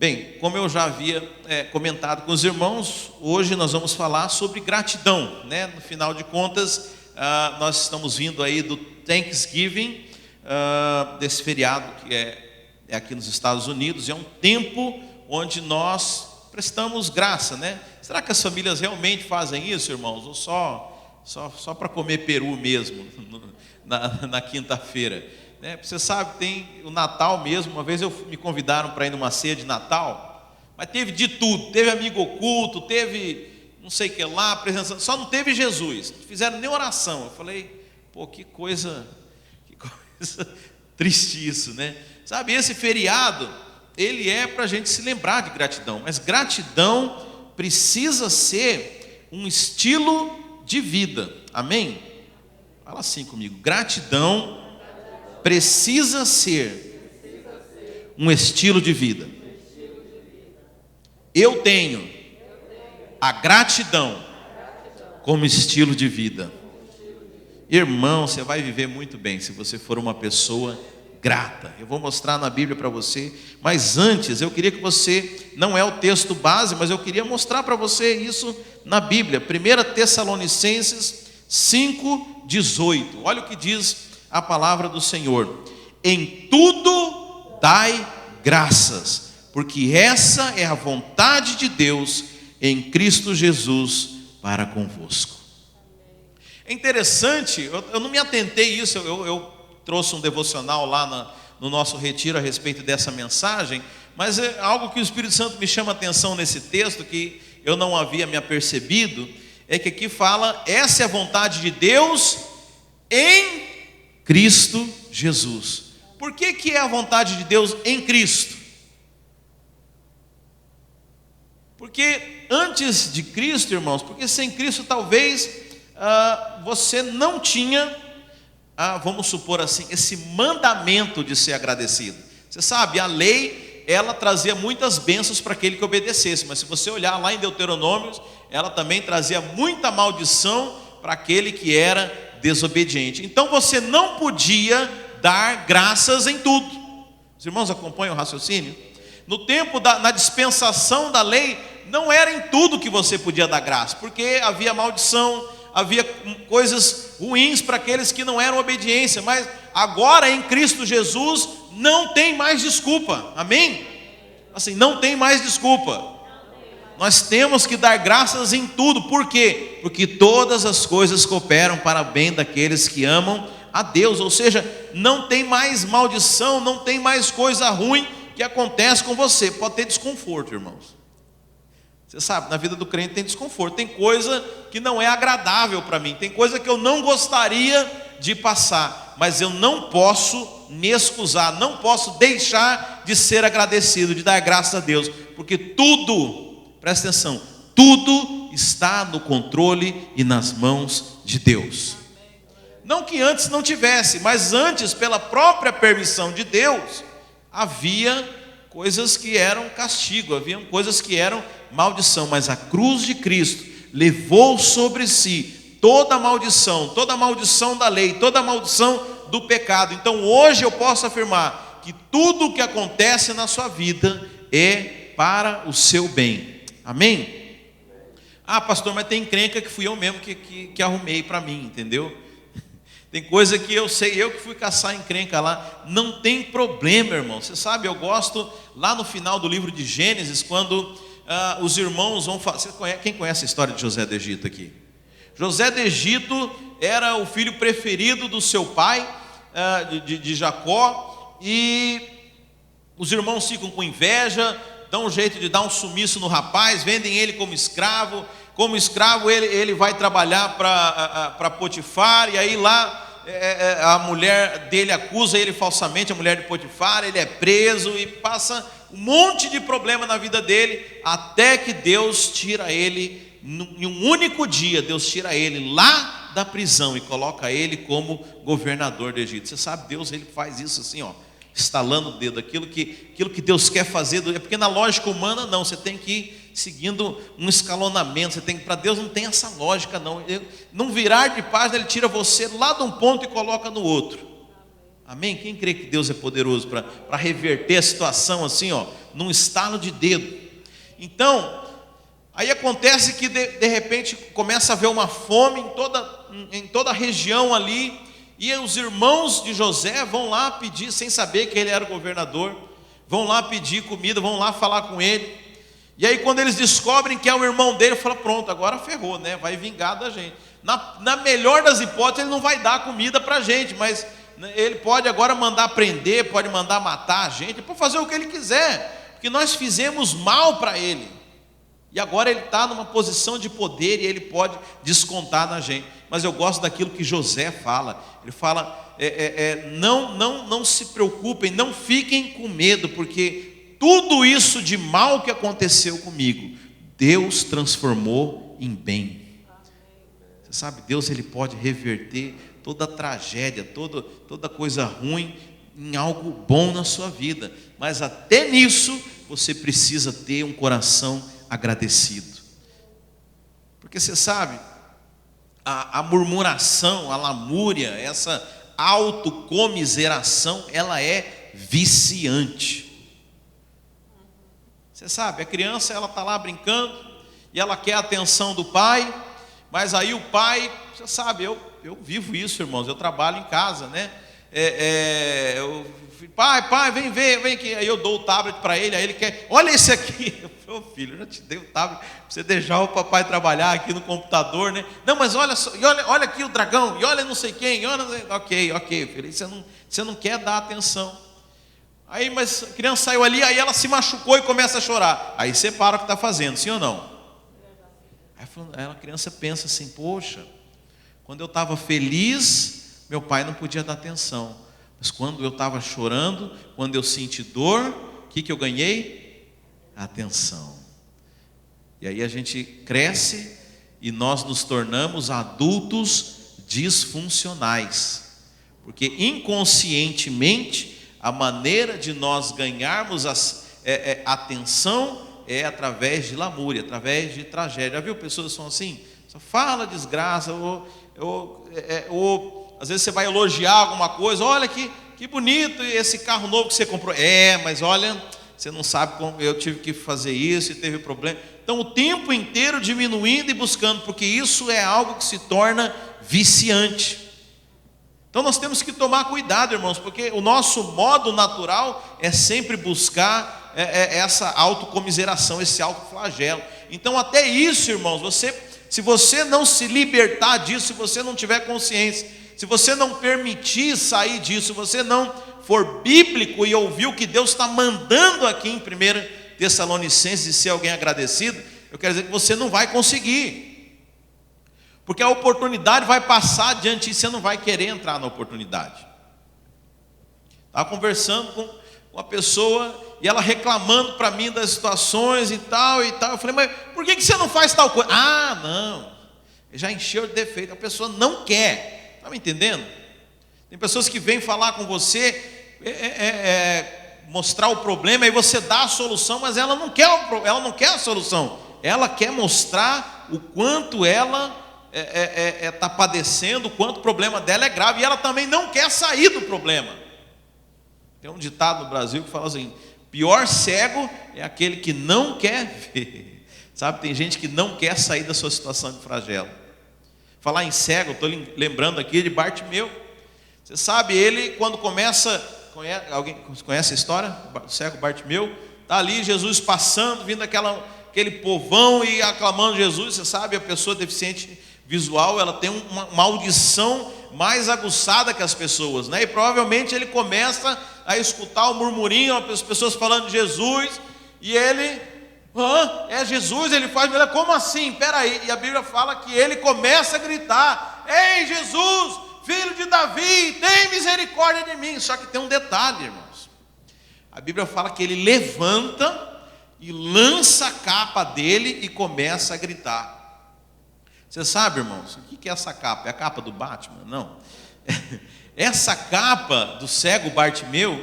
Bem, como eu já havia comentado com os irmãos, hoje nós vamos falar sobre gratidão, né? No final de contas, nós estamos vindo aí do Thanksgiving, desse feriado que é aqui nos Estados Unidos, e é um tempo onde nós prestamos graça, né? Será que as famílias realmente fazem isso, irmãos? Ou só para comer peru mesmo, na quinta-feira? Você sabe, tem o Natal mesmo. Uma vez me convidaram para ir numa ceia de Natal, mas teve de tudo, teve amigo oculto, teve não sei o que lá, presença, só não teve Jesus, não fizeram nem oração. Eu falei, pô, que coisa triste isso, né? Sabe, esse feriado, ele é para a gente se lembrar de gratidão, mas gratidão precisa ser um estilo de vida, amém? Fala assim comigo, gratidão precisa ser um estilo de vida. Eu tenho a gratidão como estilo de vida. Irmão, você vai viver muito bem se você for uma pessoa grata. Eu vou mostrar na Bíblia para você, mas antes eu queria que você, não é o texto base, mas eu queria mostrar para você isso na Bíblia. 1 Tessalonicenses 5:18. Olha o que diz a palavra do Senhor: em tudo dai graças, porque essa é a vontade de Deus em Cristo Jesus para convosco. É interessante, eu não me atentei a isso, eu trouxe um devocional lá no nosso retiro a respeito dessa mensagem, mas é algo que o Espírito Santo me chama a atenção nesse texto, que eu não havia me apercebido, é que aqui fala, essa é a vontade de Deus em Cristo Jesus. Por que é a vontade de Deus em Cristo? Porque antes de Cristo, irmãos, porque sem Cristo talvez você não tinha, vamos supor assim, esse mandamento de ser agradecido. Você sabe, a lei, ela trazia muitas bênçãos para aquele que obedecesse, mas se você olhar lá em Deuteronômio, ela também trazia muita maldição para aquele que era desobediente. Então você não podia dar graças em tudo. Os irmãos acompanham o raciocínio? No tempo na dispensação da lei, não era em tudo que você podia dar graça, porque havia maldição, havia coisas ruins para aqueles que não eram obediência. Mas agora em Cristo Jesus não tem mais desculpa, amém? Assim, não tem mais desculpa. Nós temos que dar graças em tudo. Por quê? Porque todas as coisas cooperam para o bem daqueles que amam a Deus. Ou seja, não tem mais maldição, não tem mais coisa ruim que acontece com você. Pode ter desconforto, irmãos. Você sabe, na vida do crente tem desconforto. Tem coisa que não é agradável para mim, tem coisa que eu não gostaria de passar, mas eu não posso me excusar, não posso deixar de ser agradecido, de dar graças a Deus, porque tudo, presta atenção, tudo está no controle e nas mãos de Deus. Não que antes não tivesse, mas antes, pela própria permissão de Deus, havia coisas que eram castigo, havia coisas que eram maldição, mas a cruz de Cristo levou sobre si toda a maldição da lei, toda a maldição do pecado. Então hoje eu posso afirmar que tudo o que acontece na sua vida é para o seu bem, amém? Ah, pastor, mas tem encrenca que fui eu mesmo que arrumei para mim, entendeu? Tem coisa que eu sei, eu que fui caçar encrenca lá. Não tem problema, irmão. Você sabe, eu gosto lá no final do livro de Gênesis, quando os irmãos vão falar. Quem conhece a história de José do Egito aqui? José do Egito era o filho preferido do seu pai, de Jacó, e os irmãos ficam com inveja, dão um jeito de dar um sumiço no rapaz, vendem ele como escravo. Como escravo ele vai trabalhar para Potifar, e aí lá a mulher dele acusa ele falsamente, a mulher de Potifar, ele é preso e passa um monte de problema na vida dele, até que Deus tira ele, em um único dia, Deus tira ele lá da prisão e coloca ele como governador do Egito. Você sabe, Deus ele faz isso assim, ó, estalando o dedo, aquilo que Deus quer fazer, é porque na lógica humana não, você tem que ir seguindo um escalonamento, para Deus não tem essa lógica não, não virar de página, ele tira você lá de um ponto e coloca no outro. Amém? Quem crê que Deus é poderoso para reverter a situação assim, ó, num estalo de dedo? Então, aí acontece que de repente começa a haver uma fome em toda a região ali, e os irmãos de José vão lá pedir, sem saber que ele era o governador, vão lá pedir comida, vão lá falar com ele. E aí quando eles descobrem que é o irmão dele, fala: pronto, agora ferrou, né? Vai vingar da gente. Na melhor das hipóteses, ele não vai dar comida para a gente, mas ele pode agora mandar prender, pode mandar matar a gente, pode fazer o que ele quiser, porque nós fizemos mal para ele. E agora ele está numa posição de poder e ele pode descontar na gente. Mas eu gosto daquilo que José fala. Ele fala: não se preocupem, não fiquem com medo, porque tudo isso de mal que aconteceu comigo, Deus transformou em bem. Você sabe, Deus ele pode reverter toda tragédia, toda coisa ruim em algo bom na sua vida. Mas até nisso você precisa ter um coração agradecido. Porque você sabe, a murmuração, a lamúria, essa autocomiseração, ela é viciante. Você sabe, a criança ela está lá brincando e ela quer a atenção do pai, mas aí o pai, você sabe, eu vivo isso, irmãos, eu trabalho em casa, né? Pai, vem aqui. Aí eu dou o tablet para ele, aí ele quer: olha esse aqui. Eu falei: filho, eu já te dei o tablet para você deixar o papai trabalhar aqui no computador, né? Não, mas olha só, olha aqui o dragão, e olha não sei quem, ok, filho, você não quer dar atenção. Aí, mas a criança saiu ali, aí ela se machucou e começa a chorar. Aí você para o que está fazendo, sim ou não? Aí a criança pensa assim: poxa, quando eu estava feliz, meu pai não podia dar atenção. Mas quando eu estava chorando, quando eu senti dor, o que eu ganhei? Atenção. E aí a gente cresce e nós nos tornamos adultos disfuncionais. Porque inconscientemente, a maneira de nós ganharmos atenção é através de lamúria, através de tragédia. Já viu pessoas que são assim? Só fala desgraça, ou às vezes você vai elogiar alguma coisa: olha que bonito esse carro novo que você comprou. Mas olha, você não sabe como eu tive que fazer isso e teve problema. Então o tempo inteiro diminuindo e buscando, porque isso é algo que se torna viciante. Então nós temos que tomar cuidado, irmãos, porque o nosso modo natural é sempre buscar essa autocomiseração, esse autoflagelo. Então até isso, irmãos, se você não se libertar disso, se você não tiver consciência, se você não permitir sair disso, se você não for bíblico e ouvir o que Deus está mandando aqui em 1 Tessalonicenses de ser alguém agradecido, eu quero dizer que você não vai conseguir. Porque a oportunidade vai passar diante e você não vai querer entrar na oportunidade. Estava conversando com uma pessoa e ela reclamando para mim das situações e tal. Eu falei: mas por que você não faz tal coisa? Não, já encheu de defeito. A pessoa não quer. Está me entendendo? Tem pessoas que vêm falar com você, mostrar o problema, e você dá a solução, mas ela não quer a solução. Ela quer mostrar o quanto ela está padecendo, o quanto o problema dela é grave, e ela também não quer sair do problema. Tem um ditado no Brasil que fala assim: pior cego é aquele que não quer ver. Sabe, tem gente que não quer sair da sua situação de flagelo. Falar em cego, estou lembrando aqui de Bartimeu. Você sabe, ele quando alguém conhece a história? O cego Bartimeu, está ali Jesus passando, vindo aquele povão e aclamando Jesus. Você sabe, a pessoa deficiente visual, ela tem uma audição mais aguçada que as pessoas, né? E provavelmente ele começa a escutar o murmurinho, as pessoas falando de Jesus, e ele: é Jesus, ele faz milagre. Como assim? Peraí. E a Bíblia fala que ele começa a gritar: ei, Jesus, filho de Davi, tem misericórdia de mim. Só que tem um detalhe, irmãos. A Bíblia fala que ele levanta e lança a capa dele e começa a gritar. Você sabe, irmãos, o que é essa capa? É a capa do Batman? Não. Essa capa do cego Bartimeu,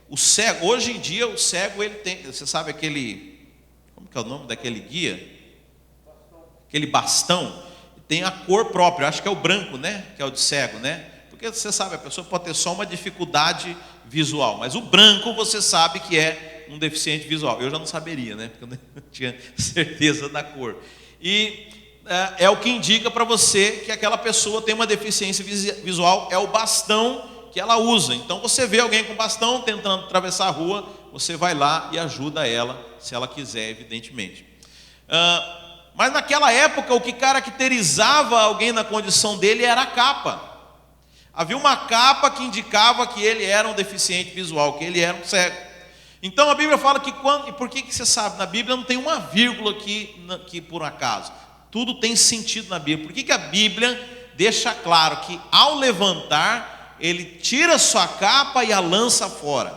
o cego, hoje em dia o cego ele tem, você sabe como que é o nome daquele guia? Aquele bastão, tem a cor própria, acho que é o branco, né? Que é o de cego, né? porque você sabe, a pessoa pode ter só uma dificuldade visual, mas o branco você sabe que é um deficiente visual. Eu já não saberia, né? Porque eu não tinha certeza da cor. E é o que indica para você que aquela pessoa tem uma deficiência visual, é o bastão que ela usa. Então você vê alguém com bastão tentando atravessar a rua, você vai lá e ajuda ela, se ela quiser, evidentemente. Mas naquela época o que caracterizava alguém na condição dele era a capa. Havia uma capa que indicava que ele era um deficiente visual, que ele era um cego. Então a Bíblia fala que e por que você sabe? Na Bíblia não tem uma vírgula aqui por acaso. Tudo tem sentido na Bíblia. Por que a Bíblia deixa claro que ao levantar, ele tira sua capa e a lança fora?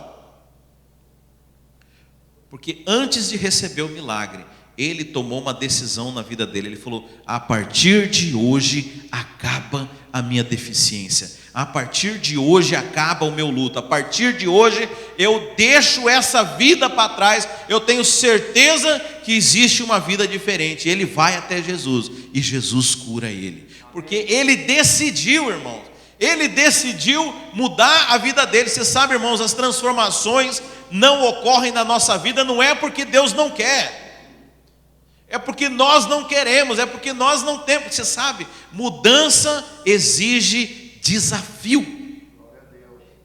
Porque antes de receber o milagre, ele tomou uma decisão na vida dele. Ele falou: a partir de hoje acaba a minha deficiência. A partir de hoje acaba o meu luto. A partir de hoje eu deixo essa vida para trás. Eu tenho certeza que existe uma vida diferente. Ele vai até Jesus e Jesus cura ele. Porque ele decidiu, irmãos. Ele decidiu mudar a vida dele. Você sabe, irmãos, as transformações não ocorrem na nossa vida. Não é porque Deus não quer. É porque nós não queremos, é porque nós não temos. Você sabe, mudança exige desafio,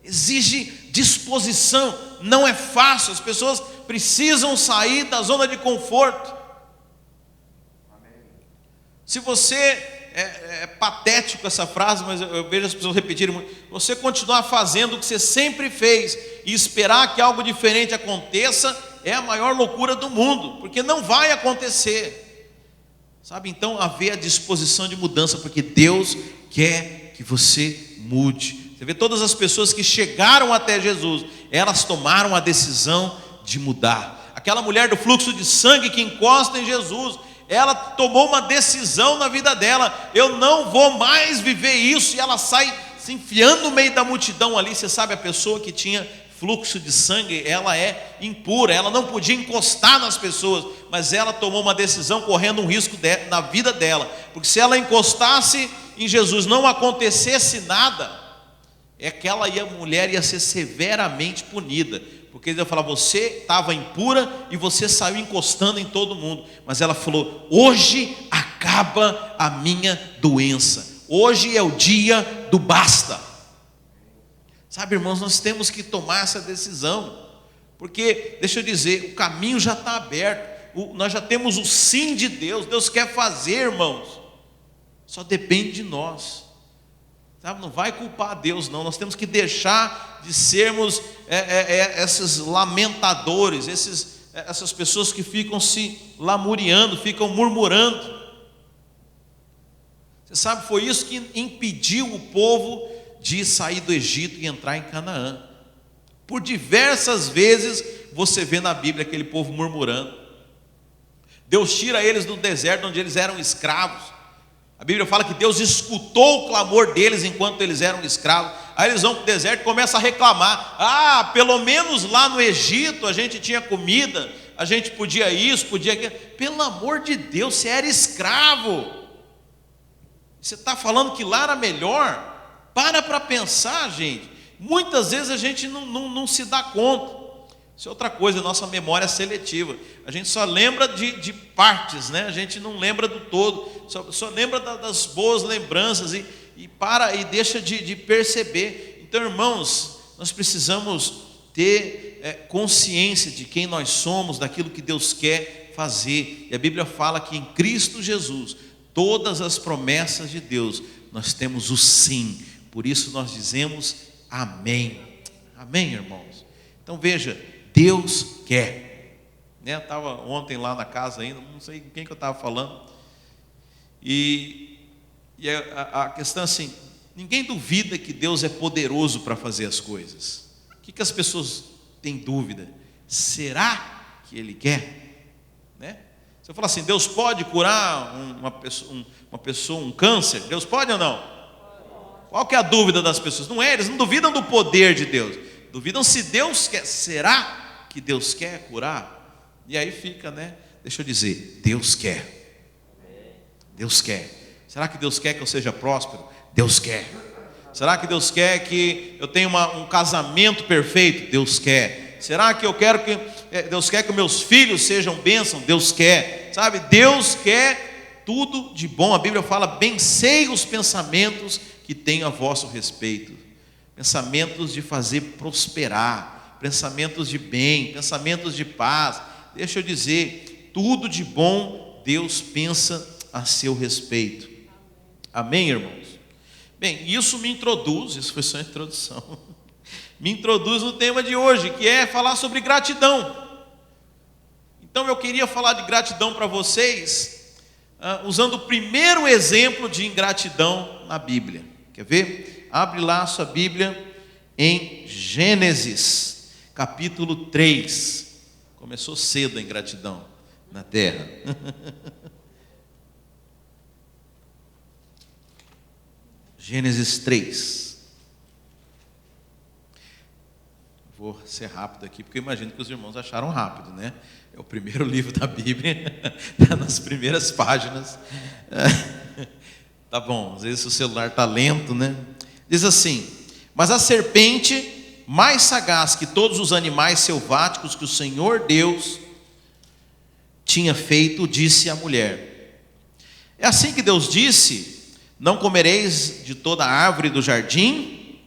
exige disposição. Não é fácil, as pessoas precisam sair da zona de conforto. Se você é patético essa frase, mas eu vejo as pessoas repetirem muito. Você continuar fazendo o que você sempre fez e esperar que algo diferente aconteça é a maior loucura do mundo, porque não vai acontecer, sabe? Então haver a disposição de mudança, porque Deus quer que você mude. Você vê todas as pessoas que chegaram até Jesus, elas tomaram a decisão de mudar. Aquela mulher do fluxo de sangue que encosta em Jesus, ela tomou uma decisão na vida dela: eu não vou mais viver isso. E ela sai se enfiando no meio da multidão ali. Você sabe, a pessoa que tinha fluxo de sangue, ela é impura, ela não podia encostar nas pessoas, mas ela tomou uma decisão correndo um risco na vida dela, porque se ela encostasse em Jesus, não acontecesse nada, aquela mulher ia ser severamente punida, porque ele ia falar: você estava impura e você saiu encostando em todo mundo. Mas ela falou: hoje acaba a minha doença, hoje é o dia do basta. Sabe, irmãos, nós temos que tomar essa decisão, porque, deixa eu dizer, o caminho já está aberto, nós já temos o sim de Deus. Deus quer fazer, irmãos, só depende de nós, sabe? Não vai culpar a Deus, não. Nós temos que deixar de sermos esses lamentadores, essas pessoas que ficam se lamuriando, ficam murmurando. Você sabe, foi isso que impediu o povo de sair do Egito e entrar em Canaã. Por diversas vezes você vê na Bíblia aquele povo murmurando. Deus tira eles do deserto onde eles eram escravos. A Bíblia fala que Deus escutou o clamor deles enquanto eles eram escravos. Aí eles vão para o deserto e começam a reclamar: pelo menos lá no Egito a gente tinha comida, a gente podia isso, podia aquilo. Pelo amor de Deus, você era escravo, você está falando que lá era melhor? Para pensar, gente. Muitas vezes a gente não se dá conta. Isso é outra coisa, nossa memória é seletiva. A gente só lembra de partes, né? A gente não lembra do todo. Só lembra das boas lembranças e deixa de perceber. Então, irmãos, nós precisamos ter consciência de quem nós somos, daquilo que Deus quer fazer. E a Bíblia fala que em Cristo Jesus, todas as promessas de Deus, nós temos o sim. Por isso nós dizemos amém. Amém, irmãos? Então veja, Deus quer. Eu estava ontem lá na casa ainda, não sei com quem que eu estava falando. E a questão é assim: ninguém duvida que Deus é poderoso para fazer as coisas. O que as pessoas têm dúvida? Será que Ele quer? Se eu falar assim: Deus pode curar uma pessoa, um câncer? Deus pode ou não? Qual que é a dúvida das pessoas? Não é, eles não duvidam do poder de Deus, duvidam se Deus quer. Será que Deus quer curar? E aí fica, deixa eu dizer, Deus quer. Deus quer. Será que Deus quer que eu seja próspero? Deus quer. Será que Deus quer que eu tenha um casamento perfeito? Deus quer. Será que Deus quer que meus filhos sejam bênção? Deus quer. Sabe, Deus quer tudo de bom. A Bíblia fala: bem sei os pensamentos que tenho a vosso respeito. Pensamentos de fazer prosperar, pensamentos de bem, pensamentos de paz. Deixa eu dizer, tudo de bom Deus pensa a seu respeito. Amém, irmãos? Bem, isso foi só a introdução, me introduz no tema de hoje, que é falar sobre gratidão. Então eu queria falar de gratidão para vocês, usando o primeiro exemplo de ingratidão na Bíblia. Quer ver? Abre lá a sua Bíblia em Gênesis, capítulo 3. Começou cedo a ingratidão na terra. Gênesis 3. Vou ser rápido aqui, porque eu imagino que os irmãos acharam rápido, né? É o primeiro livro da Bíblia, está nas primeiras páginas. Tá bom, às vezes o celular está lento, né? Diz assim: mas a serpente, mais sagaz que todos os animais selváticos que o Senhor Deus tinha feito, disse à mulher: é assim que Deus disse: não comereis de toda a árvore do jardim?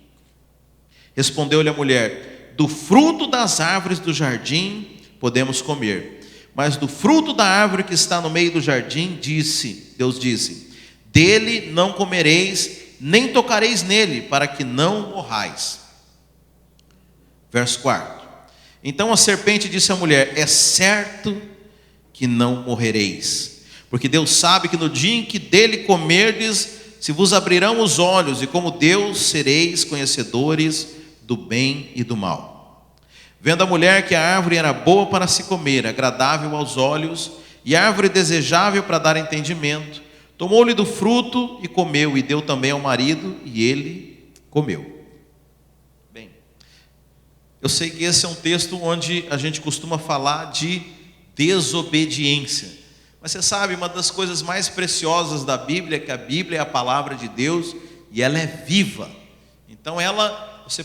Respondeu-lhe a mulher: do fruto das árvores do jardim podemos comer, mas do fruto da árvore que está no meio do jardim, Deus disse: dele não comereis, nem tocareis nele, para que não morrais. Verso 4. Então a serpente disse à mulher: é certo que não morrereis, porque Deus sabe que no dia em que dele comerdes, se vos abrirão os olhos, e como Deus sereis conhecedores do bem e do mal. Vendo a mulher que a árvore era boa para se comer, agradável aos olhos, e árvore desejável para dar entendimento, tomou-lhe do fruto e comeu, e deu também ao marido, e ele comeu. Bem, eu sei que esse é um texto onde a gente costuma falar de desobediência. Mas você sabe, uma das coisas mais preciosas da Bíblia é que a Bíblia é a palavra de Deus e ela é viva. Então você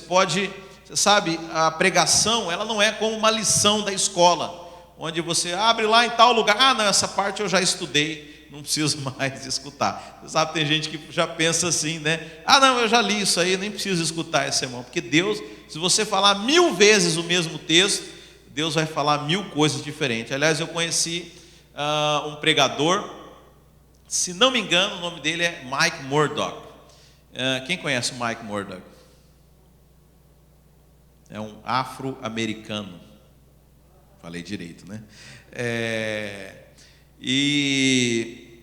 sabe, a pregação, ela não é como uma lição da escola, onde você abre lá em tal lugar: não, essa parte eu já estudei, não preciso mais escutar. Você sabe, tem gente que já pensa assim, né? Não, eu já li isso aí, nem preciso escutar esse sermão. Porque Deus, se você falar 1000 vezes o mesmo texto, Deus vai falar 1000 coisas diferentes. Aliás, eu conheci um pregador, se não me engano, o nome dele é Mike Murdock. Quem conhece o Mike Murdock? É um afro-americano. Falei direito, né? E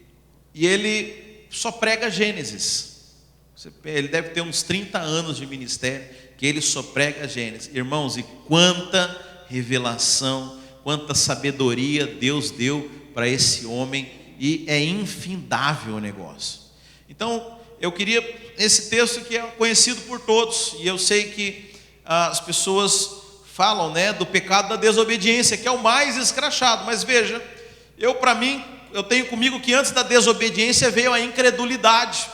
ele só prega Gênesis. Ele deve ter uns 30 anos de ministério, que ele só prega Gênesis. Irmãos, e quanta revelação, quanta sabedoria Deus deu para esse homem, e é infindável o negócio. Então, eu queria, esse texto que é conhecido por todos, e eu sei que as pessoas falam, né, do pecado da desobediência, que é o mais escrachado. Mas veja, eu tenho comigo que antes da desobediência veio a incredulidade,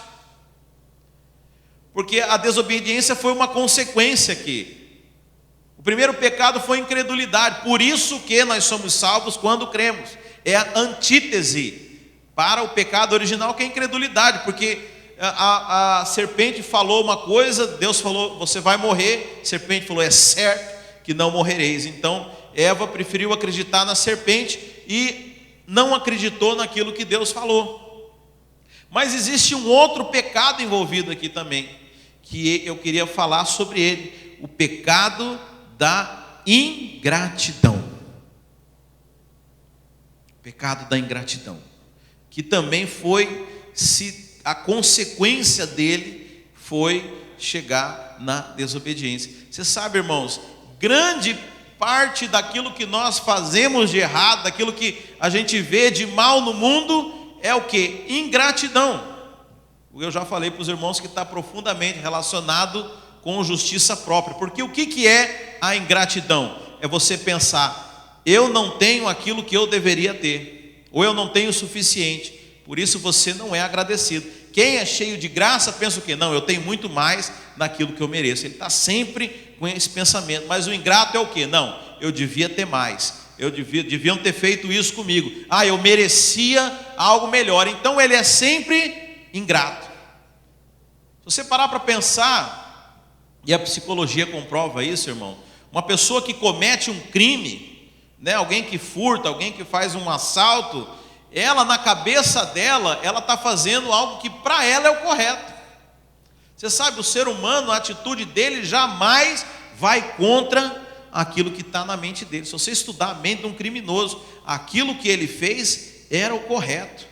porque a desobediência foi uma consequência aqui. O primeiro pecado foi a incredulidade, por isso que nós somos salvos quando cremos. É a antítese para o pecado original, que é a incredulidade, porque a serpente falou uma coisa, Deus falou: você vai morrer. A serpente falou: é certo que não morrereis. Então Eva preferiu acreditar na serpente e não acreditou naquilo que Deus falou. Mas existe um outro pecado envolvido aqui também, que eu queria falar sobre ele: o pecado da ingratidão. Pecado da ingratidão, que também a consequência dele foi chegar na desobediência. Você sabe, irmãos, grande parte daquilo que nós fazemos de errado, daquilo que a gente vê de mal no mundo, é o que? Ingratidão. Eu já falei para os irmãos que está profundamente relacionado com justiça própria. Porque o que é a ingratidão? É você pensar: eu não tenho aquilo que eu deveria ter, ou eu não tenho o suficiente, por isso você não é agradecido. Quem é cheio de graça pensa o quê? Não, eu tenho muito mais naquilo que eu mereço. Ele está sempre com esse pensamento. Mas o ingrato é o quê? Não, eu devia ter mais. Deviam ter feito isso comigo. Eu merecia algo melhor. Então ele é sempre ingrato. Se você parar para pensar, e a psicologia comprova isso, irmão, uma pessoa que comete um crime, né, alguém que furta, alguém que faz um assalto, ela na cabeça dela, ela está fazendo algo que para ela é o correto. Você sabe, o ser humano, a atitude dele jamais vai contra aquilo que está na mente dele. Se você estudar a mente de um criminoso, aquilo que ele fez era o correto.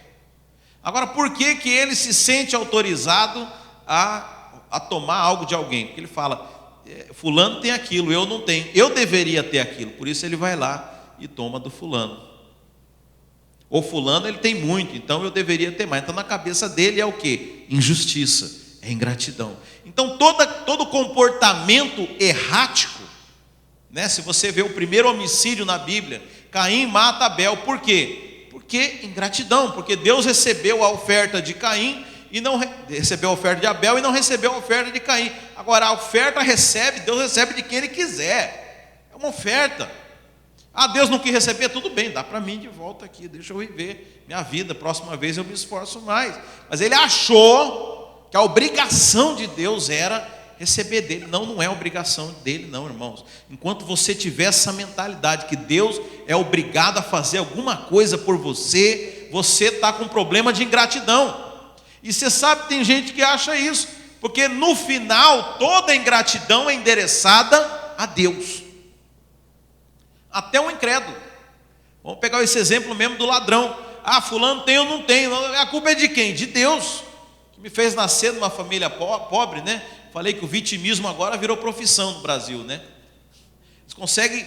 Agora, por que que ele se sente autorizado a tomar algo de alguém? Porque ele fala, fulano tem aquilo, eu não tenho, eu deveria ter aquilo, por isso ele vai lá e toma do fulano. Ou fulano ele tem muito, então eu deveria ter mais. Então na cabeça dele é o quê? Injustiça, é ingratidão. Então todo comportamento errático, né? Se você vê o primeiro homicídio na Bíblia, Caim mata Abel. Por quê? Porque ingratidão, porque Deus recebeu a oferta de Caim e não recebeu a oferta de Abel e não recebeu a oferta de Caim. Agora a oferta Deus recebe de quem ele quiser. É uma oferta. Deus não quis receber, tudo bem, dá para mim de volta aqui, deixa eu viver minha vida, próxima vez eu me esforço mais. Mas ele achou que a obrigação de Deus era receber dele. Não é obrigação dele não, irmãos. Enquanto você tiver essa mentalidade que Deus é obrigado a fazer alguma coisa por você, você está com problema de ingratidão. E você sabe que tem gente que acha isso, porque no final toda ingratidão é endereçada a Deus. Até o incrédulo. Vamos pegar esse exemplo mesmo do ladrão. Fulano tem ou não tem, a culpa é de quem? De Deus, que me fez nascer numa família pobre, né? Falei que o vitimismo agora virou profissão no Brasil, né? Eles conseguem,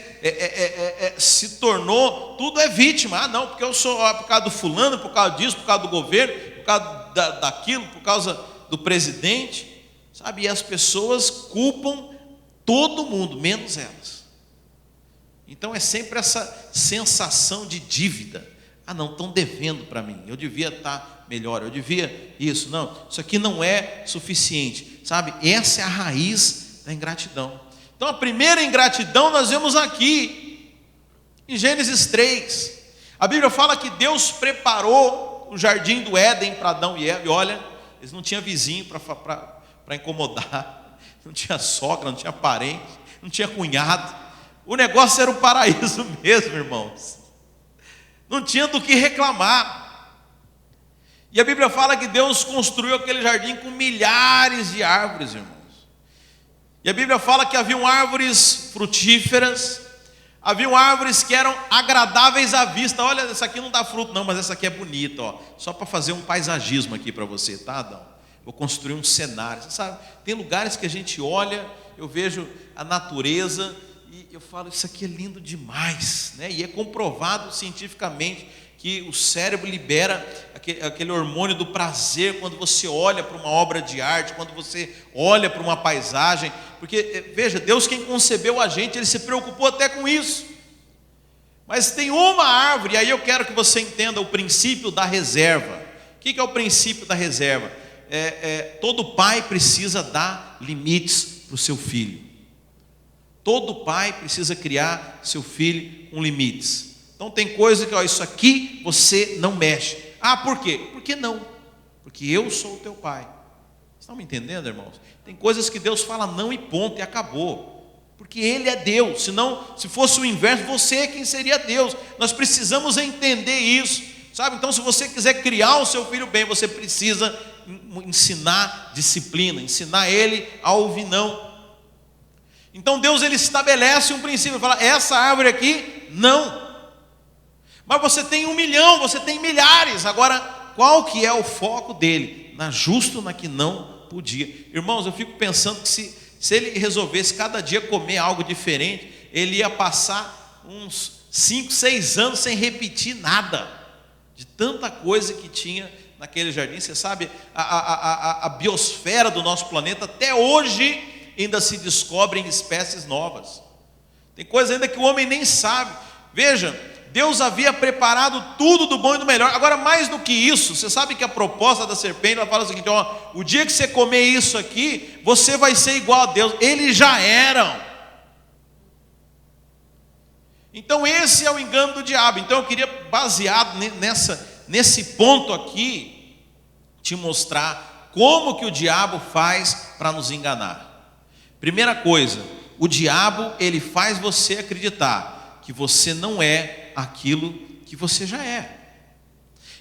se tornou, tudo é vítima. Não, porque eu sou por causa do fulano, por causa disso, por causa do governo, por causa daquilo, por causa do presidente, sabe? E as pessoas culpam todo mundo, menos elas. Então é sempre essa sensação de dívida. Não, estão devendo para mim, eu devia estar melhor, eu devia isso. Não, isso aqui não é suficiente, sabe? Essa é a raiz da ingratidão. Então a primeira ingratidão nós vemos aqui em Gênesis 3. A Bíblia fala que Deus preparou o jardim do Éden para Adão e Eva. E olha, eles não tinham vizinho para incomodar, não tinha sogra, não tinha parente, não tinha cunhado. O negócio era o paraíso mesmo, irmãos. Não tinha do que reclamar. E a Bíblia fala que Deus construiu aquele jardim com milhares de árvores, irmãos. E a Bíblia fala que haviam árvores frutíferas, haviam árvores que eram agradáveis à vista. Olha, essa aqui não dá fruto não, mas essa aqui é bonita, ó. Só para fazer um paisagismo aqui para você, tá, Adão? Vou construir um cenário. Você sabe, tem lugares que a gente olha, eu vejo a natureza e eu falo, isso aqui é lindo demais, né? E é comprovado cientificamente que o cérebro libera aquele hormônio do prazer quando você olha para uma obra de arte, quando você olha para uma paisagem. Porque, veja, Deus quem concebeu a gente, Ele se preocupou até com isso. Mas tem uma árvore, e aí eu quero que você entenda o princípio da reserva. O que é o princípio da reserva? Todo pai precisa dar limites para o seu filho. Todo pai precisa criar seu filho com limites. Então tem coisa que, isso aqui você não mexe. Por quê? Porque não. Porque eu sou o teu pai. Vocês estão me entendendo, irmãos? Tem coisas que Deus fala não e ponto, e acabou. Porque Ele é Deus. Senão, se fosse o inverso, você é quem seria Deus. Nós precisamos entender isso, sabe? Então, se você quiser criar o seu filho bem, você precisa ensinar disciplina, ensinar ele a ouvir não. Então Deus ele estabelece um princípio, fala, essa árvore aqui, não. Mas você tem 1 milhão, você tem milhares. Agora, qual que é o foco dele? Justo na que não podia. Irmãos, eu fico pensando que se ele resolvesse cada dia comer algo diferente, ele ia passar uns 5, 6 anos sem repetir nada, de tanta coisa que tinha naquele jardim. Você sabe, a biosfera do nosso planeta, até hoje, ainda se descobrem espécies novas. Tem coisa ainda que o homem nem sabe. Veja, Deus havia preparado tudo do bom e do melhor. Agora, mais do que isso, você sabe que a proposta da serpente, ela fala o seguinte: ó, o dia que você comer isso aqui, você vai ser igual a Deus. Eles já eram. Então esse é o engano do diabo. Então eu queria, baseado nesse ponto aqui, te mostrar como que o diabo faz para nos enganar. Primeira coisa, o diabo, ele faz você acreditar que você não é aquilo que você já é.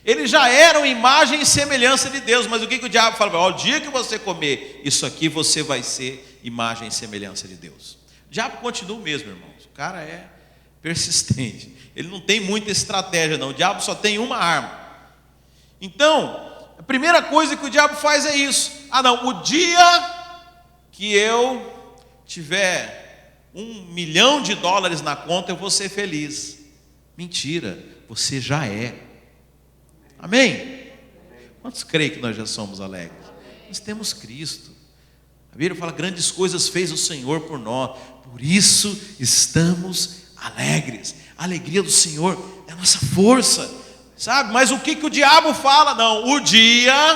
Eles já eram imagem e semelhança de Deus, mas o que o diabo fala? Ó, o dia que você comer isso aqui, você vai ser imagem e semelhança de Deus. O diabo continua o mesmo, irmãos. O cara é persistente. Ele não tem muita estratégia, não. O diabo só tem uma arma. Então, a primeira coisa que o diabo faz é isso. Ah, não, o dia que eu tiver $1 milhão na conta, eu vou ser feliz. Mentira, você já é. Amém? Quantos creem que nós já somos alegres? Nós temos Cristo. A Bíblia fala: grandes coisas fez o Senhor por nós, por isso estamos alegres. A alegria do Senhor é a nossa força, sabe? Mas o que o diabo fala? Não, o dia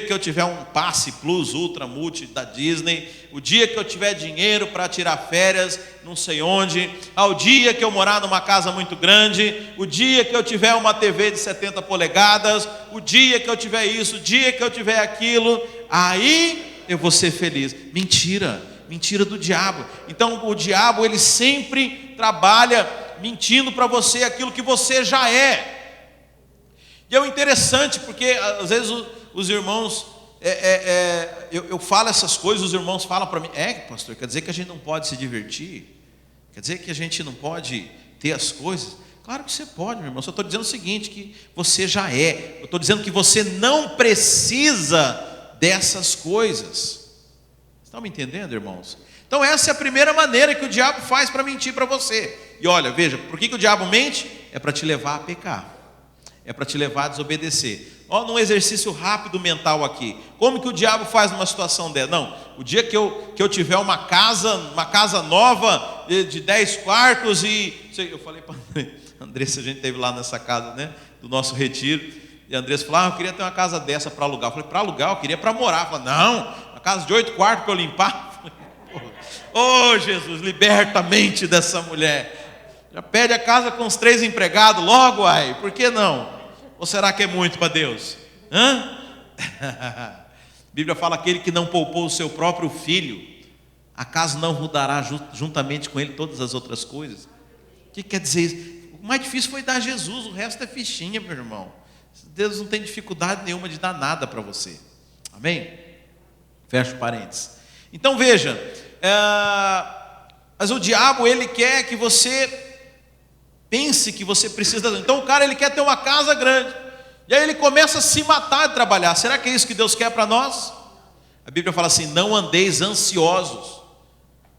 que eu tiver um passe plus, ultra, multi da Disney, o dia que eu tiver dinheiro para tirar férias, não sei onde, ao dia que eu morar numa casa muito grande, o dia que eu tiver uma TV de 70 polegadas, o dia que eu tiver isso, o dia que eu tiver aquilo, aí eu vou ser feliz. Mentira do diabo. Então o diabo, ele sempre trabalha mentindo para você aquilo que você já é. E é interessante, porque às vezes os irmãos, eu falo essas coisas, os irmãos falam para mim: pastor, quer dizer que a gente não pode se divertir? Quer dizer que a gente não pode ter as coisas? Claro que você pode, meu irmão. Só estou dizendo o seguinte, que você já é. Eu estou dizendo que você não precisa dessas coisas. Estão me entendendo, irmãos? Então essa é a primeira maneira que o diabo faz para mentir para você. E olha, veja, por que o diabo mente? É para te levar a pecar, é para te levar a desobedecer. Ó, num exercício rápido mental aqui, como que o diabo faz numa situação dessa? Não, o dia que eu tiver uma casa nova de 10 quartos eu falei para a Andressa, a gente esteve lá nessa casa, né, do nosso retiro, e a Andressa falou: eu queria ter uma casa dessa para alugar. Eu falei: para alugar? Eu queria para morar. Eu falei: não, uma casa de 8 quartos para eu limpar. Oh, Jesus, liberta a mente dessa mulher. Já pede a casa com os 3 empregados logo, por que não? Ou será que é muito para Deus? A Bíblia fala: aquele que não poupou o seu próprio filho, acaso não rodará juntamente com ele todas as outras coisas? O que quer dizer isso? O mais difícil foi dar Jesus, o resto é fichinha, meu irmão. Deus não tem dificuldade nenhuma de dar nada para você. Amém? Fecha parênteses. Então veja, mas o diabo, ele quer que você pense que você precisa. Então o cara, ele quer ter uma casa grande, e aí ele começa a se matar de trabalhar. Será que é isso que Deus quer para nós? A Bíblia fala assim: não andeis ansiosos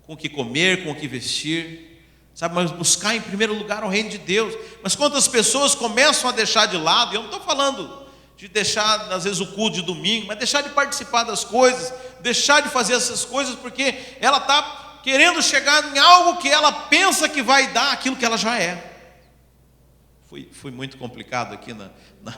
com o que comer, com o que vestir, sabe? Mas buscar em primeiro lugar o reino de Deus. Mas quantas pessoas começam a deixar de lado, e eu não estou falando de deixar às vezes o culto de domingo, mas deixar de participar das coisas, deixar de fazer essas coisas, porque ela está querendo chegar em algo que ela pensa que vai dar aquilo que ela já é. Fui muito complicado aqui na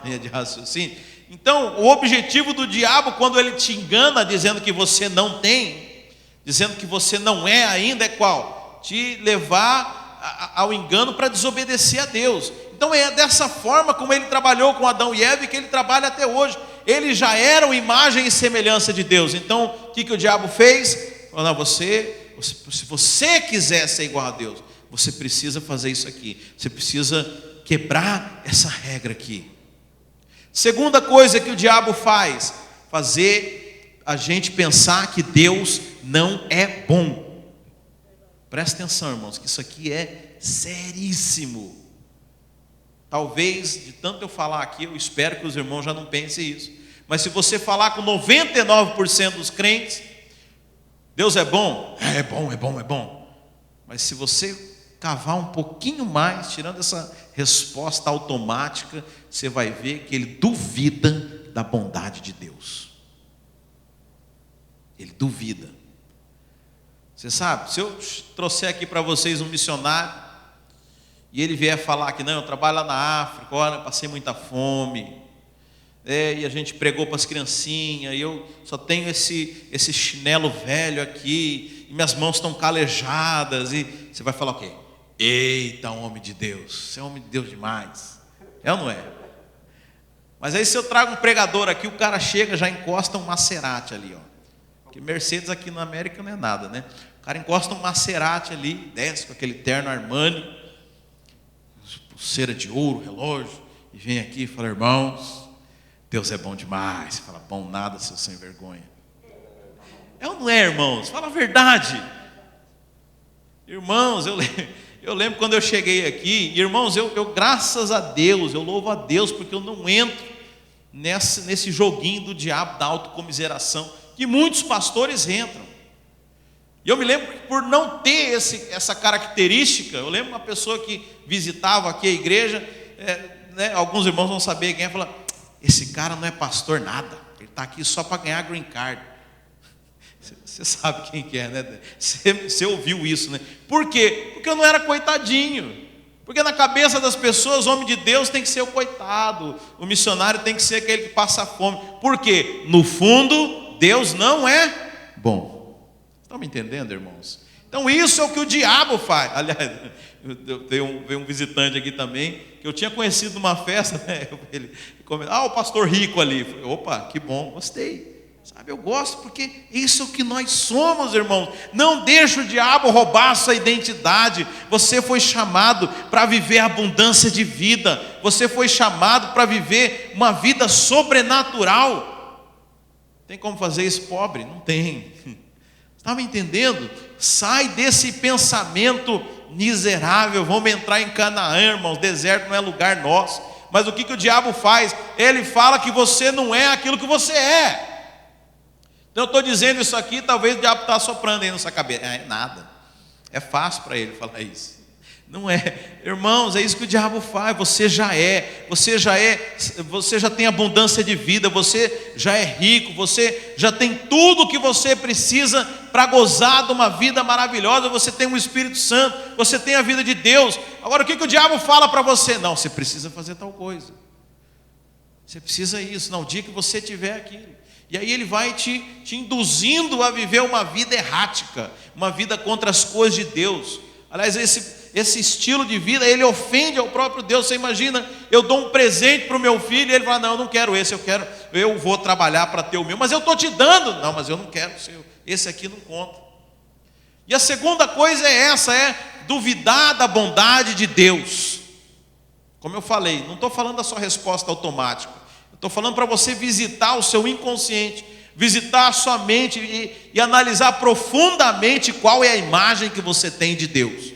linha de raciocínio. Então, o objetivo do diabo, quando ele te engana dizendo que você não tem, dizendo que você não é ainda, é qual? Te levar ao engano para desobedecer a Deus. Então é dessa forma como ele trabalhou com Adão e Eva, e que ele trabalha até hoje. Eles já eram imagem e semelhança de Deus. Então o que o diabo fez? Falou: não, se você quiser ser igual a Deus, você precisa fazer isso aqui, você precisa quebrar essa regra aqui. Segunda coisa que o diabo faz: fazer a gente pensar que Deus não é bom. Presta atenção, irmãos, que isso aqui é seríssimo. Talvez, de tanto eu falar aqui, eu espero que os irmãos já não pensem isso, mas se você falar com 99% dos crentes, Deus é bom? É bom. Mas se você cavar um pouquinho mais, tirando essa resposta automática, você vai ver que ele duvida da bondade de Deus. Ele duvida. Você sabe, se eu trouxer aqui para vocês um missionário, e ele vier falar que não, eu trabalho lá na África, olha, passei muita fome, e a gente pregou para as criancinhas, e eu só tenho esse chinelo velho aqui, e minhas mãos estão calejadas, e você vai falar o quê? Eita, homem de Deus, você é homem de Deus demais. É ou não é? Mas aí se eu trago um pregador aqui, o cara chega, já encosta um Maserati ali, ó. Porque Mercedes aqui na América não é nada, né? O cara encosta um Maserati ali, desce com aquele terno Armani, pulseira de ouro, relógio, e vem aqui e fala: irmãos, Deus é bom demais. Você fala: bom nada, seu sem vergonha. É ou não é, irmãos? Fala a verdade. Irmãos, eu lembro quando eu cheguei aqui, irmãos, eu graças a Deus, eu louvo a Deus, porque eu não entro nesse joguinho do diabo da autocomiseração, que muitos pastores entram. E eu me lembro que por não ter essa característica, eu lembro uma pessoa que visitava aqui a igreja, alguns irmãos vão saber quem é, falar: esse cara não é pastor nada, ele está aqui só para ganhar green card. Você sabe quem que é, né? Você ouviu isso, né? Por quê? Porque eu não era coitadinho. Porque na cabeça das pessoas, o homem de Deus tem que ser o coitado, o missionário tem que ser aquele que passa fome. Por quê? No fundo, Deus não é bom. Estão me entendendo, irmãos? Então isso é o que o diabo faz. Aliás, veio um visitante aqui também, que eu tinha conhecido numa festa, né? Ele comentou: o pastor rico ali. Eu falei: opa, que bom, gostei. Sabe, eu gosto porque isso é o que nós somos, irmãos. Não deixe o diabo roubar a sua identidade. Você foi chamado para viver a abundância de vida. Você foi chamado para viver uma vida sobrenatural. Tem como fazer isso pobre? Não tem. Está me entendendo? Sai desse pensamento miserável. Vamos entrar em Canaã, irmãos. Deserto não é lugar nosso. Mas o que o diabo faz? Ele fala que você não é aquilo que você é. Então eu estou dizendo isso aqui, talvez o diabo está soprando aí na sua cabeça. É nada. É fácil para ele falar isso. Não é. Irmãos, é isso que o diabo faz. Você já tem abundância de vida, você já é rico, você já tem tudo o que você precisa para gozar de uma vida maravilhosa. Você tem o Espírito Santo, você tem a vida de Deus. Agora o que o diabo fala para você? Não, você precisa fazer tal coisa. Você precisa isso. Não, o dia que você tiver aquilo. E aí ele vai te induzindo a viver uma vida errática, uma vida contra as coisas de Deus. Aliás, esse estilo de vida, ele ofende ao próprio Deus. Você imagina, eu dou um presente para o meu filho, e ele fala: não, eu não quero esse, eu vou trabalhar para ter o meu. Mas eu estou te dando. Não, mas eu não quero o seu, esse aqui não conta. E a segunda coisa é duvidar da bondade de Deus. Como eu falei, não estou falando da sua resposta automática. Estou falando para você visitar o seu inconsciente, visitar a sua mente e analisar profundamente qual é a imagem que você tem de Deus.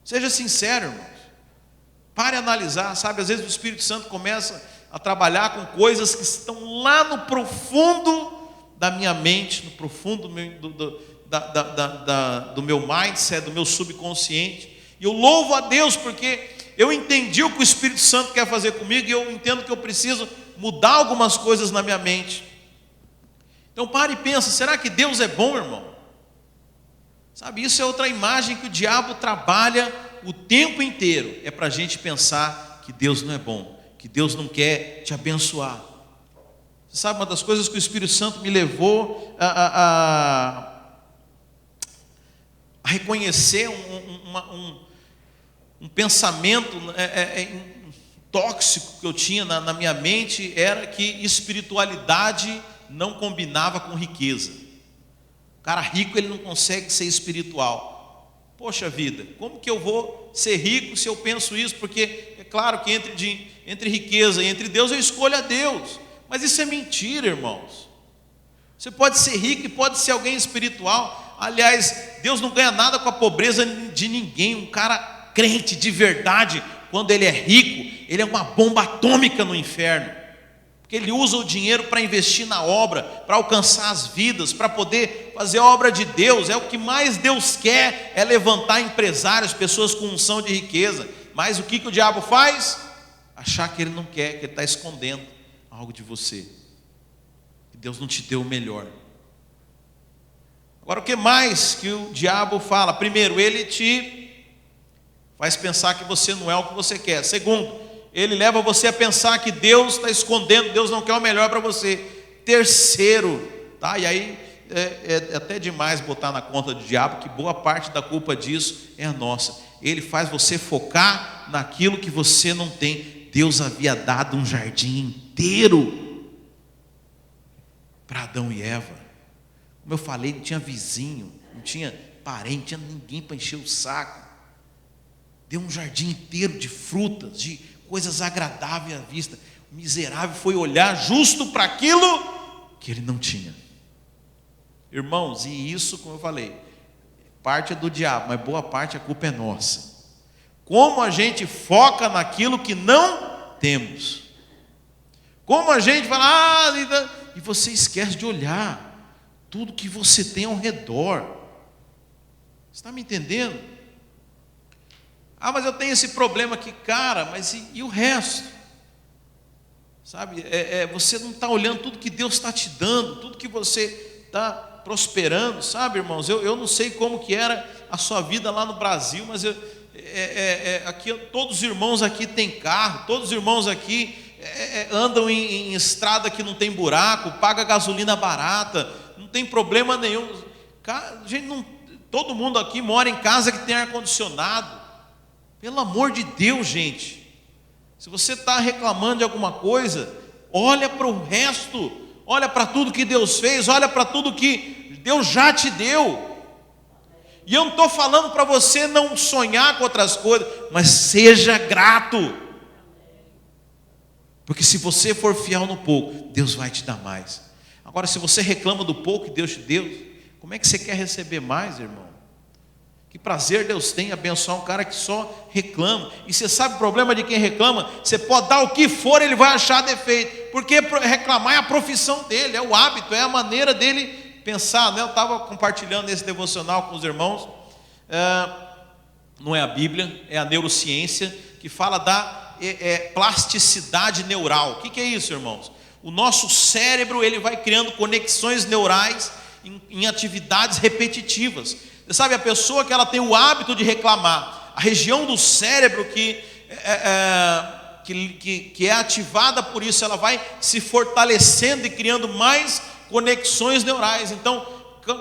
Seja sincero, irmãos. Pare a analisar, sabe? Às vezes o Espírito Santo começa a trabalhar com coisas que estão lá no profundo da minha mente, no profundo do meu mindset, do meu subconsciente. E eu louvo a Deus porque eu entendi o que o Espírito Santo quer fazer comigo, e eu entendo que eu preciso mudar algumas coisas na minha mente. Então pare e pensa: será que Deus é bom, irmão? Sabe, isso é outra imagem que o diabo trabalha o tempo inteiro. É para a gente pensar que Deus não é bom, que Deus não quer te abençoar. Você sabe, uma das coisas que o Espírito Santo me levou a reconhecer um pensamento tóxico que eu tinha na minha mente, era que espiritualidade não combinava com riqueza. O cara rico, ele não consegue ser espiritual. Poxa vida, como que eu vou ser rico se eu penso isso? Porque é claro que entre riqueza e entre Deus, eu escolho a Deus. Mas isso é mentira, irmãos. Você pode ser rico e pode ser alguém espiritual. Aliás, Deus não ganha nada com a pobreza de ninguém. Um cara crente de verdade, quando ele é rico, ele é uma bomba atômica no inferno. Porque ele usa o dinheiro para investir na obra, para alcançar as vidas, para poder fazer a obra de Deus. É o que mais Deus quer, é levantar empresários, pessoas com unção de riqueza. Mas o que o diabo faz? Achar que ele não quer, que ele está escondendo algo de você, que Deus não te deu o melhor. Agora, o que mais que o diabo fala? Primeiro, ele te faz pensar que você não é o que você quer. Segundo, ele leva você a pensar que Deus está escondendo, Deus não quer o melhor para você. Terceiro, tá? E aí é até demais botar na conta do diabo, que boa parte da culpa disso é a nossa. Ele faz você focar naquilo que você não tem. Deus havia dado um jardim inteiro para Adão e Eva. Como eu falei, não tinha vizinho, não tinha parente, não tinha ninguém para encher o saco. Deu um jardim inteiro de frutas, de coisas agradáveis à vista. O miserável foi olhar justo para aquilo que ele não tinha. Irmãos, e isso, como eu falei, parte é do diabo, mas boa parte a culpa é nossa. Como a gente foca naquilo que não temos. Como a gente fala, e você esquece de olhar tudo que você tem ao redor. Você está me entendendo? Mas eu tenho esse problema aqui, cara, mas e o resto? Sabe, você não está olhando tudo que Deus está te dando, tudo que você está prosperando, sabe, irmãos? Eu não sei como que era a sua vida lá no Brasil, mas aqui, todos os irmãos aqui têm carro, todos os irmãos aqui andam em estrada que não tem buraco, paga gasolina barata, não tem problema nenhum. Gente, todo mundo aqui mora em casa que tem ar-condicionado. Pelo amor de Deus, gente. Se você está reclamando de alguma coisa, olha para o resto, olha para tudo que Deus fez, olha para tudo que Deus já te deu. E eu não estou falando para você não sonhar com outras coisas, mas seja grato. Porque se você for fiel no pouco, Deus vai te dar mais. Agora, se você reclama do pouco que Deus te deu, como é que você quer receber mais, irmão? Que prazer Deus tem em abençoar um cara que só reclama. E você sabe o problema de quem reclama? Você pode dar o que for, ele vai achar defeito. Porque reclamar é a profissão dele, é o hábito, é a maneira dele pensar, né? Eu estava compartilhando esse devocional com os irmãos. Não é a Bíblia, é a neurociência, que fala da plasticidade neural. O que é isso, irmãos? O nosso cérebro, ele vai criando conexões neurais em atividades repetitivas. Você sabe, a pessoa que ela tem o hábito de reclamar, a região do cérebro que é ativada por isso, ela vai se fortalecendo e criando mais conexões neurais. Então,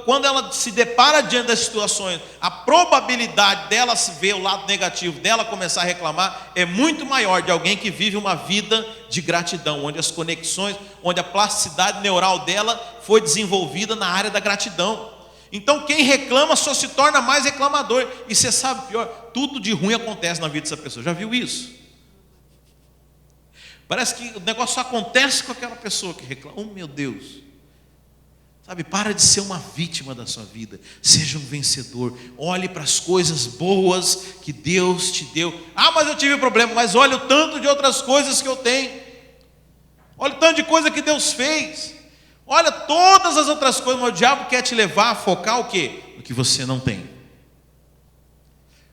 quando ela se depara diante das situações, a probabilidade dela se ver o lado negativo, dela começar a reclamar, é muito maior de alguém que vive uma vida de gratidão, onde as conexões, onde a plasticidade neural dela foi desenvolvida na área da gratidão. Então quem reclama só se torna mais reclamador. E você sabe, pior, tudo de ruim acontece na vida dessa pessoa. Já viu isso? Parece que o negócio só acontece com aquela pessoa que reclama. Oh, meu Deus. Sabe, para de ser uma vítima da sua vida. Seja um vencedor. Olhe para as coisas boas que Deus te deu. Mas eu tive problema. Mas olha o tanto de outras coisas que eu tenho. Olha o tanto de coisa que Deus fez. Olha todas as outras coisas, mas o diabo quer te levar a focar o quê? No que você não tem.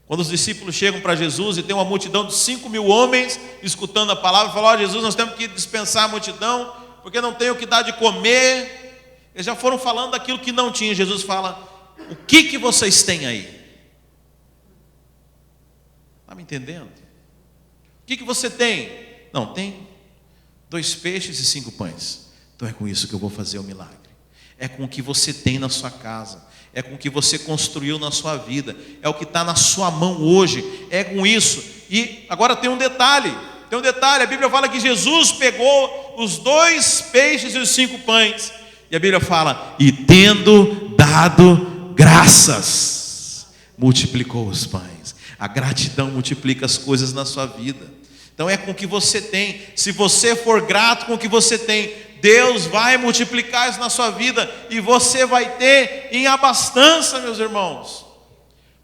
Quando os discípulos chegam para Jesus e tem uma multidão de 5.000 homens escutando a palavra, falam: Jesus, nós temos que dispensar a multidão, porque não tem o que dar de comer. Eles já foram falando daquilo que não tinha. Jesus fala: o que vocês têm aí? Está me entendendo? O que você tem? Não, tem 2 peixes e 5 pães. Então é com isso que eu vou fazer o milagre. É com o que você tem na sua casa. É com o que você construiu na sua vida. É o que está na sua mão hoje. É com isso. E agora tem um detalhe. A Bíblia fala que Jesus pegou os 2 peixes e os 5 pães. E a Bíblia fala: e tendo dado graças, multiplicou os pães. A gratidão multiplica as coisas na sua vida. Então é com o que você tem. Se você for grato com o que você tem, Deus vai multiplicar isso na sua vida, e você vai ter em abastança, meus irmãos.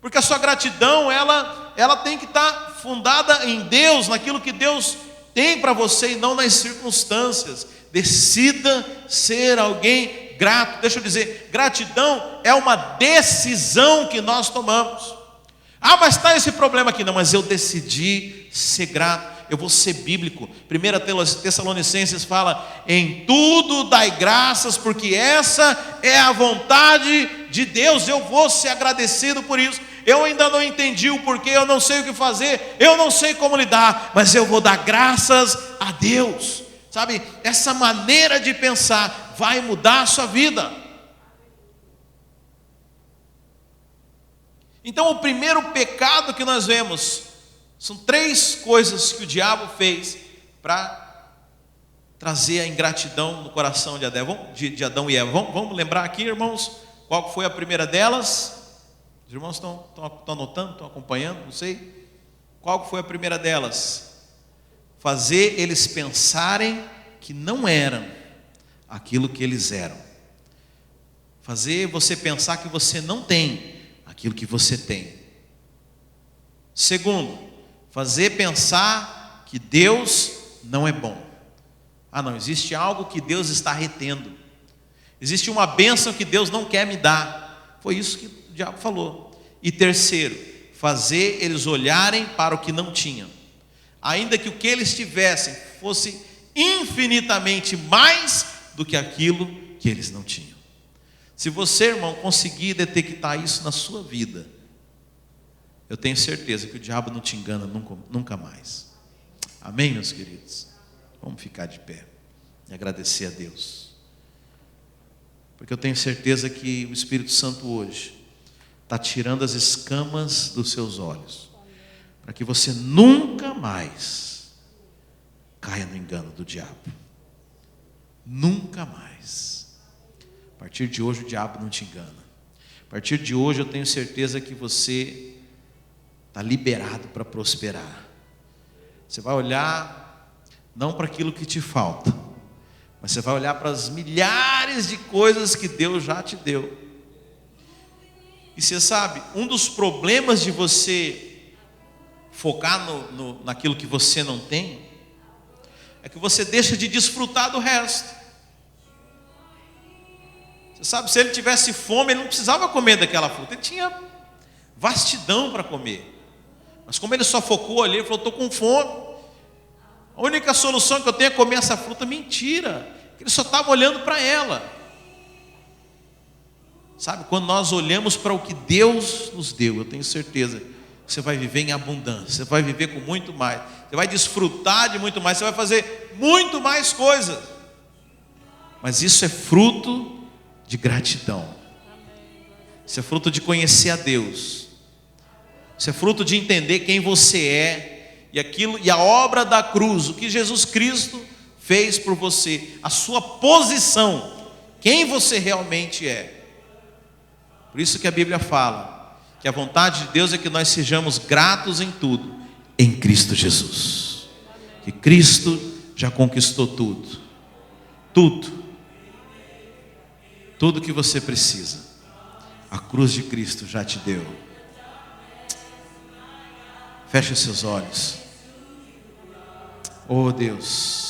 Porque a sua gratidão, ela tem que estar fundada em Deus, naquilo que Deus tem para você, e não nas circunstâncias. Decida ser alguém grato. Deixa eu dizer, gratidão é uma decisão que nós tomamos. Mas está esse problema aqui. Não, mas eu decidi ser grato. eu vou ser bíblico. 1 Tessalonicenses fala: em tudo dai graças, porque essa é a vontade de Deus. Eu vou ser agradecido por isso. Eu ainda não entendi o porquê, eu não sei o que fazer, eu não sei como lidar, mas eu vou dar graças a Deus. Sabe, essa maneira de pensar vai mudar a sua vida. Então, o primeiro pecado que nós vemos, são 3 coisas que o diabo fez para trazer a ingratidão no coração de Adão e Eva. Vamos lembrar aqui, irmãos, qual foi a primeira delas? Os irmãos estão anotando, estão acompanhando, não sei. Qual foi a primeira delas? Fazer eles pensarem que não eram aquilo que eles eram. Fazer você pensar que você não tem aquilo que você tem. Segundo, fazer pensar que Deus não é bom. Não, existe algo que Deus está retendo. Existe uma bênção que Deus não quer me dar. Foi isso que o diabo falou. E terceiro, fazer eles olharem para o que não tinham. Ainda que o que eles tivessem fosse infinitamente mais do que aquilo que eles não tinham. Se você, irmão, conseguir detectar isso na sua vida, eu tenho certeza que o diabo não te engana nunca mais. Amém, meus queridos? Vamos ficar de pé e agradecer a Deus, porque eu tenho certeza que o Espírito Santo hoje está tirando as escamas dos seus olhos, para que você nunca mais caia no engano do diabo. Nunca mais. A partir de hoje o diabo não te engana. A partir de hoje eu tenho certeza que você está liberado para prosperar. Você vai olhar não para aquilo que te falta, mas você vai olhar para as milhares de coisas que Deus já te deu. E você sabe, um dos problemas de você focar naquilo que você não tem, é que você deixa de desfrutar do resto. Você sabe, se ele tivesse fome, ele não precisava comer daquela fruta, ele tinha vastidão para comer. Mas como ele só focou ali, ele falou: estou com fome, a única solução que eu tenho é comer essa fruta. Mentira, ele só estava olhando para ela. Sabe, quando nós olhamos para o que Deus nos deu, eu tenho certeza que você vai viver em abundância, você vai viver com muito mais, você vai desfrutar de muito mais, você vai fazer muito mais coisas. Mas isso é fruto de gratidão, isso é fruto de conhecer a Deus, isso é fruto de entender quem você é, e a obra da cruz, o que Jesus Cristo fez por você, a sua posição, quem você realmente é. Por isso que a Bíblia fala que a vontade de Deus é que nós sejamos gratos em tudo, em Cristo Jesus. Que Cristo já conquistou tudo. Tudo que você precisa, a cruz de Cristo já te deu. Feche os seus olhos. Oh Deus.